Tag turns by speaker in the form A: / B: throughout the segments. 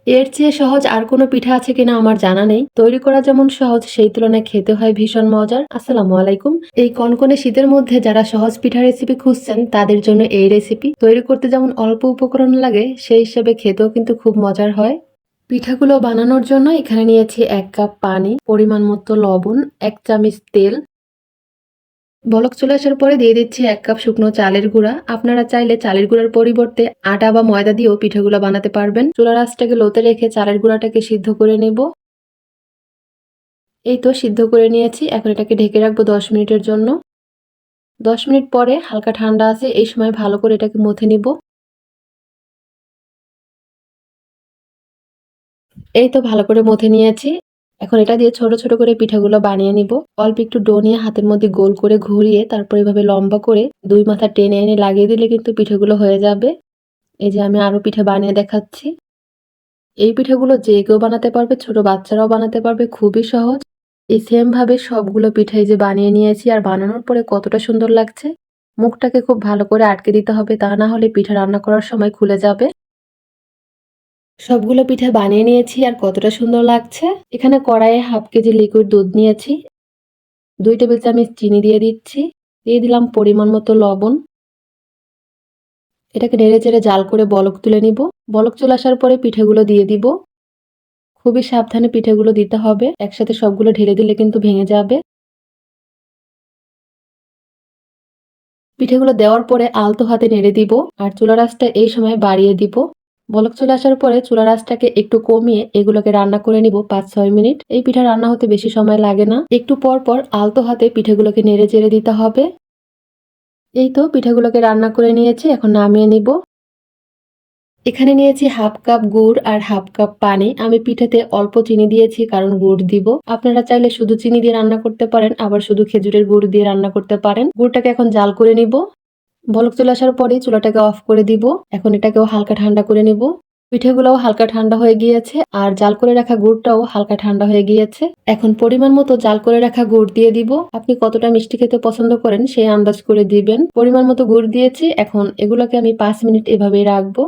A: এর চেয়ে সহজ আর কোনো পিঠা আছে কিনা আমার জানা নেই। তৈরি করা যেমন সহজ সেই তুলনায় খেতে হয় ভীষণ মজার। আসসালামু আলাইকুম। এই কনকনে শীতের মধ্যে যারা সহজ পিঠা রেসিপি খুঁজছেন তাদের জন্য এই রেসিপি। তৈরি করতে যেমন অল্প উপকরণ লাগে সেই হিসেবে খেতেও কিন্তু খুব মজার হয়। পিঠাগুলো বানানোর জন্য এখানে নিয়েছি ১ কাপ পানি, পরিমাণ মতো লবণ, ১ চামচ তেল। বলক চলে আসার পরে দিয়ে দিচ্ছি ১ কাপ শুকনো চালের গুঁড়া। আপনারা চাইলে চালের গুঁড়ার পরিবর্তে আটা বা ময়দা দিয়েও পিঠাগুলো বানাতে পারবেন। চুলার আঁচটাকে লোতে রেখে চালের গুঁড়াটাকে সিদ্ধ করে নেব। এই তো সিদ্ধ করে নিয়েছি। এখন এটাকে ঢেকে রাখবো ১০ মিনিটের জন্য। ১০ মিনিট পরে হালকা ঠান্ডা আছে, এই সময় ভালো করে এটাকে মথে নিব। এই তো ভালো করে মথে নিয়েছি। এখন এটা দিয়ে ছোট, ছোট করে পিঠাগুলো বানিয়ে নিব। অল্প একটু ডো নিয়ে হাতের মধ্যে গোল করে ঘুরিয়ে তারপর এভাবে লম্বা করে ২ মাথা টেনে এনে লাগিয়ে দিলে কিন্তু পিঠাগুলো হয়ে যাবে। এই যে আমি আরো পিঠা বানিয়ে দেখাচ্ছি। এই পিঠাগুলো যে কেউ বানাতে পারবে, ছোট বাচ্চারাও বানাতে পারবে, খুবই সহজ। এই সেম ভাবে সবগুলো পিঠাই যে বানিয়ে নিয়েছি আর বানানোর পরে কতটা সুন্দর লাগছে। মুখটাকে খুব ভালো করে আটকে দিতে হবে, তা না হলে পিঠা রান্না করার সময় খুলে যাবে। সবগুলো পিঠা বানিয়ে নিয়েছি আর কতটা সুন্দর লাগছে। এখানে কড়াইয়ে 1/2 কেজি লিকুইড দুধ নিয়েছি। ২ টেবিল চামচ চিনি দিয়ে দিচ্ছি। দিয়ে দিলাম পরিমাণ মতো লবণ। এটাকে নেড়েচেড়ে জাল করে বলক তুলে নিব। বলক চলে আসার পরে পিঠাগুলো দিয়ে দিব। খুবই সাবধানে পিঠাগুলো দিতে হবে। একসাথে সবগুলো ঢেলে দিলে কিন্তু ভেঙে যাবে। পিঠেগুলো দেওয়ার পরে আলতো হাতে নেড়ে দিব আর চুলার আঁচটা এই সময় বাড়িয়ে দিব। বলক চলে আসার পরে চুলার আঁচটাকে একটু কমিয়ে এগুলোকে রান্না করে নিব ৫-৬ মিনিট। এই পিঠা রান্না হতে বেশি সময় লাগে না। একটু পর পর আলতো হাতে পিঠেগুলোকে নেড়ে চেড়ে দিতে হবে। এই তো পিঠাগুলোকে রান্না করে নিয়েছি, এখন নামিয়ে নিব। এখানে নিয়েছি 1/2 কাপ গুড় আর 1/2 কাপ পানি। আমি পিঠাতে অল্প চিনি দিয়েছি কারণ গুড় দিব। আপনারা চাইলে শুধু চিনি দিয়ে রান্না করতে পারেন, আবার শুধু খেজুরের গুড় দিয়ে রান্না করতে পারেন। গুড়টাকে এখন জাল করে নিব। বলক চলে আসার পরেই চুলাটাকে অফ করে দিব। এখন এটাকেও হালকা ঠান্ডা করে নিব। পিঠেগুলোও হালকা ঠান্ডা হয়ে গিয়েছে আর জাল করে রাখা গুড়টাও হালকা ঠান্ডা হয়ে গিয়েছে। এখন পরিমাণ মতো জাল করে রাখা গুড় দিয়ে দিব। আপনি কতটা মিষ্টি খেতে পছন্দ করেন সেই আন্দাজ করে দিবেন। পরিমাণ মতো গুড় দিয়েছি। এখন এগুলোকে আমি ৫ মিনিট এভাবেই রাখবো।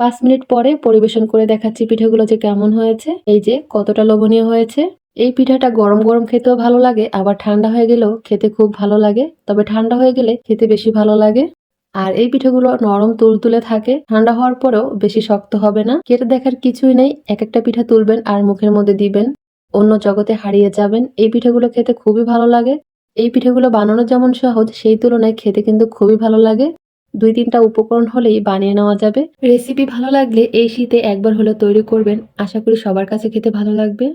A: ৫ মিনিট পরে পরিবেশন করে দেখাচ্ছি পিঠাগুলো যে কেমন হয়েছে। এই যে কতটা লোভনীয় হয়েছে। এই পিঠাটা গরম, গরম খেতেও ভালো লাগে, আবার ঠান্ডা হয়ে গেলেও খেতে খুব ভালো লাগে। তবে ঠান্ডা হয়ে গেলে খেতে বেশি ভালো লাগে। আর এই পিঠাগুলো নরম তুলতুলে থাকে। ঠান্ডা হওয়ার পরেও বেশি শক্ত হবে না। কেটে দেখার কিছুই নেই। একেকটা পিঠা তুলবেন আর মুখের মধ্যে দিবেন। অন্য জগতে হারিয়ে যাবেন। এই পিঠাগুলো খেতে খুবই ভালো লাগে। এই পিঠাগুলো বানানো যেমন সহজ সেই তুলনায় খেতে কিন্তু খুবই ভালো লাগে। ২-৩ টা উপকরণ হলেই বানিয়ে নেওয়া যাবে। রেসিপি ভালো লাগলে এই শীতে একবার হলেও তৈরি করবেন। আশা করি সবার কাছে খেতে ভালো লাগবে।